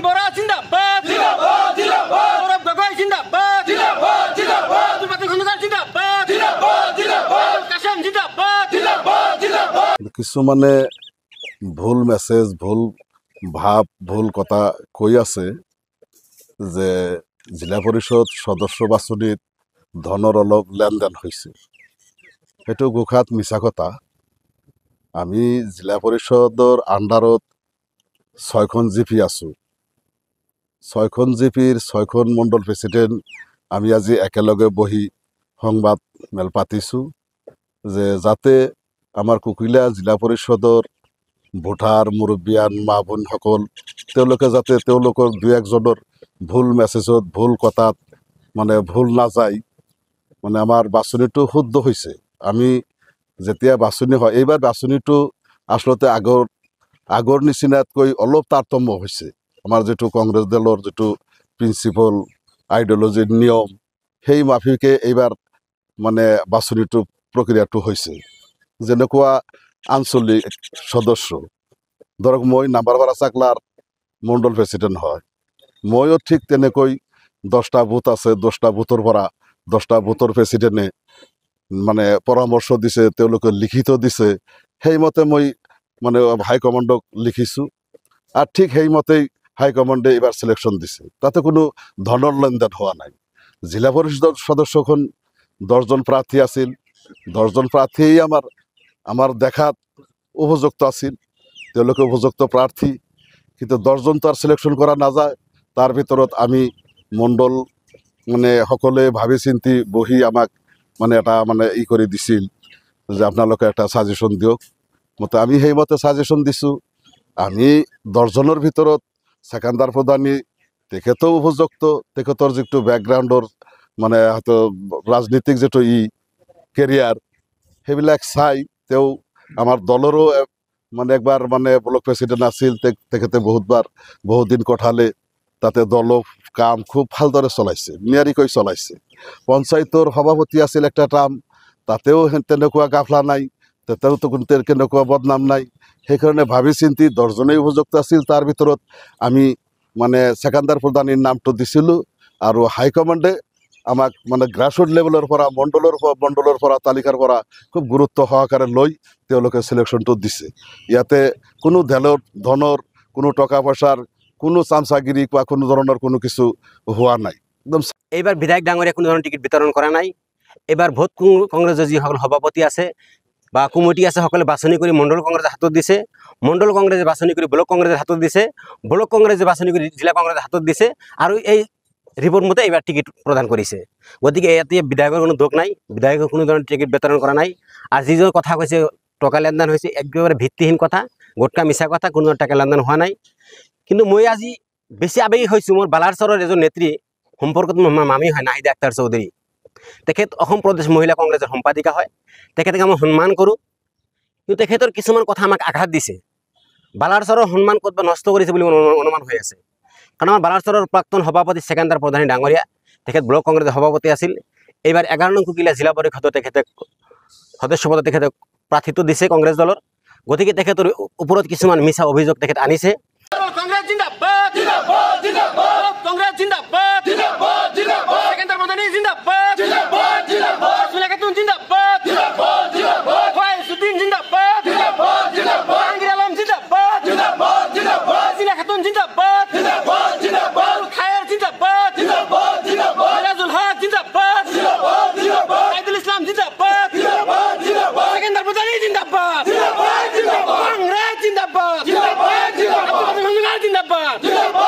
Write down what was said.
বরা জিন্দাবাদ জিন্দাবাদ জিন্দাবাদ সৌরভ গগৈ জিন্দাবাদ জিন্দাবাদ জিন্দাবাদ দুর্বাতি খন্দকার জিন্দাবাদ জিন্দাবাদ জিন্দাবাদ কাশেম জিন্দাবাদ জিন্দাবাদ জিন্দাবাদ কিছুমানে ভুল মেসেজ ভুল ভাব ভুল কথা কৈ আছে যে জিলা পৰিষদ সদস্য বাছনিত ধনৰ অলপ লেনদেন হৈছে। সেইটো গোখাত মিছা কথা। আমি জিলা পৰিষদৰ আণ্ডাৰত 6খন জিপি আছোঁ। 6খন জিপিৰ 6খন মণ্ডল প্ৰেচিডেণ্ট আমি আজি একেলগে বহি সংবাদ মেল পাতিছোঁ যে যাতে আমাৰ কুকিলা জিলা পৰিষদৰ ভোটাৰ মুৰব্বীয়ান মা বোনসকল তেওঁলোকে যাতে তেওঁলোকৰ দুই একজনৰ ভুল মেছেজত ভুল কথাত মানে ভুল নাযায়, মানে আমাৰ বাছনিটো শুদ্ধ হৈছে। আমি যেতিয়া বাছনি হয়, এইবাৰ বাছনিটো আচলতে আগৰ নিচিনাতকৈ অলপ তাৰতম্য হৈছে। আমাৰ যিটো কংগ্ৰেছ দলৰ যিটো প্ৰিন্সিপল আইডিঅলজিৰ নিয়ম সেই মাফিকে এইবাৰ মানে বাছনিটো প্ৰক্ৰিয়াটো হৈছে। যেনেকুৱা আঞ্চলিক সদস্য ধৰক মই নাম্বাৰপাৰা চাকলাৰ মণ্ডল প্ৰেচিডেণ্ট হয়, ময়ো ঠিক তেনেকৈ 10টা বুথ আছে। 10টা বুথৰ পৰা 10টা বুথৰ প্ৰেচিডেণ্টে মানে পৰামৰ্শ দিছে, তেওঁলোকে লিখিত দিছে। সেইমতে মই মানে হাইকমাণ্ডক লিখিছোঁ আৰু ঠিক সেইমতেই হাইকমাণ্ডে এইবাৰ চিলেকশ্যন দিছে। তাতে কোনো ধনৰ লেনদেন হোৱা নাই। জিলা পৰিষদৰ সদস্যখন 10জন প্ৰাৰ্থী আছিল। 10জন প্ৰাৰ্থীয়েই আমাৰ দেখাত উপযুক্ত আছিল, তেওঁলোকে উপযুক্ত প্ৰাৰ্থী, কিন্তু 10জন তো আৰু চিলেকশ্যন কৰা নাযায়। তাৰ ভিতৰত আমি মণ্ডল মানে সকলোৱে ভাবি চিন্তি বহি আমাক মানে এটা মানে কৰি দিছিল যে আপোনালোকে এটা ছাজেশ্যন দিয়ক। মতে আমি সেইমতে ছাজেশ্যন দিছোঁ। আমি 10জনৰ ভিতৰত ছেকেণ্ডাৰ প্ৰধানী তেখেতেও উপযুক্ত, তেখেতৰ যিটো বেকগ্ৰাউণ্ডৰ মানে হয়তো ৰাজনীতিক যিটো কেৰিয়াৰ সেইবিলাক চাই তেওঁ আমাৰ দলৰো মানে একবাৰ মানে ব্লক প্ৰেচিডেণ্ট আছিল, তেখেতে বহুদিন কঠালে তাতে দলৰ কাম খুব ভালদৰে চলাইছে, নিয়াৰিকৈ চলাইছে। পঞ্চায়তৰ সভাপতি আছিল একটা টাৰ্ম, তাতেও তেনেকুৱা গাফলা নাই, তাতেওতো কেনেকুৱা বদনাম নাই। সেইকাৰণে ভাবি চিন্তি 10জনেই উপযুক্ত আছিল। তাৰ ভিতৰত আমি মানে ছেকেণ্ডাৰ প্ৰধানীৰ নামটো দিছিলোঁ আৰু হাইকমাণ্ডে আমাক মানে গ্ৰাছৰুট লেভেলৰ পৰা মণ্ডলৰ পৰা তালিকাৰ পৰা খুব গুৰুত্ব সহকাৰে লৈ তেওঁলোকে চিলেকশ্যনটো দিছে। ইয়াতে কোনো ধনৰ কোনো টকা পইচাৰ কোনো চামচাগিৰি বা কোনো ধৰণৰ কোনো কিছু হোৱা নাই। একদম এইবাৰ বিধায়ক ডাঙৰীয়া কোনো ধৰণৰ টিকেট বিতৰণ কৰা নাই। এইবাৰ ভোট কংগ্ৰেছৰ যিসকল সভাপতি আছে বা কমিটি আছে সকলে বাছনি কৰি মণ্ডল কংগ্ৰেছৰ হাতত দিছে, মণ্ডল কংগ্ৰেছে বাছনি কৰি ব্লক কংগ্ৰেছৰ হাতত দিছে, ব্লক কংগ্ৰেছে বাছনি কৰি জিলা কংগ্ৰেছৰ হাতত দিছে আৰু এই ৰিপৰ্ট মতে এইবাৰ টিকেট প্ৰদান কৰিছে। গতিকে ইয়াতে বিধায়কৰ কোনো দোষ নাই, বিধায়কৰ কোনো ধৰণৰ টিকেট বিতৰণ কৰা নাই। আৰু যিজন কথা কৈছে টকা লেনদেন হৈছে একেবাৰে ভিত্তিহীন কথা, গোটকা মিছা কথা, কোনো টকা লেনদেন হোৱা নাই। কিন্তু মই আজি বেছি আৱেগিক হৈছোঁ। মোৰ বালাৰচৰৰ এজন নেত্ৰী সম্পৰ্কত মোৰ মামী হয় নাহিদা আক্তাৰ চৌধুৰী, তেখেত অসম প্ৰদেশ মহিলা কংগ্ৰেছৰ সম্পাদিকা হয়, তেখেতক মই সন্মান কৰোঁ। কিন্তু তেখেতৰ কিছুমান কথা আমাক আঘাত দিছে, বালাৰচৰৰ সন্মান ক'ৰবাত নষ্ট কৰিছে বুলি মোৰ অনুমান হৈ আছে। কাৰণ আমাৰ বালাৰচৰৰ প্ৰাক্তন সভাপতি ছেকেণ্ডাৰ প্ৰধানী ডাঙৰীয়া, তেখেত ব্লক কংগ্ৰেছৰ সভাপতি আছিল। এইবাৰ 11 নং কুকিলা জিলা পৰিষদত তেখেতে সদস্য পদত তেখেতে প্ৰাৰ্থিত্ব দিছে কংগ্ৰেছ দলৰ। গতিকে তেখেতৰ ওপৰত কিছুমান মিছা অভিযোগ তেখেত আনিছে। কংগ্রেস জিন্দাবাদ জিন্দাবাদ জিন্দাবাদ কংগ্রেস জিন্দাবাদ জিন্দাবাদ জিন্দাবাদ সেকেন্ডার প্রধানী জিন্দাবাদ জিন্দাবাদ জিন্দাবাদ সুলা খাতুন জিন্দাবাদ জিন্দাবাদ জিন্দাবাদ ফয়জউদ্দিন জিন্দাবাদ জিন্দাবাদ জিন্দাবাদ আঙ্গির আলম জিন্দাবাদ জিন্দাবাদ জিন্দাবাদ সুলা খাতুন জিন্দাবাদ জিন্দাবাদ জিন্দাবাদ খায়ের জিন্দাবাদ জিন্দাবাদ জিন্দাবাদ রাজুল হক জিন্দাবাদ জিন্দাবাদ জিন্দাবাদ আইদুল ইসলাম জিন্দাবাদ জিন্দাবাদ জিন্দাবাদ সেকেন্ডার প্রধানী জিন্দাবাদ জিন্দাবাদ জিন্দাবাদ কংগ্রেস জিন্দাবাদ জিন্দাবাদ জিন্দাবাদ জিন্দাবাদ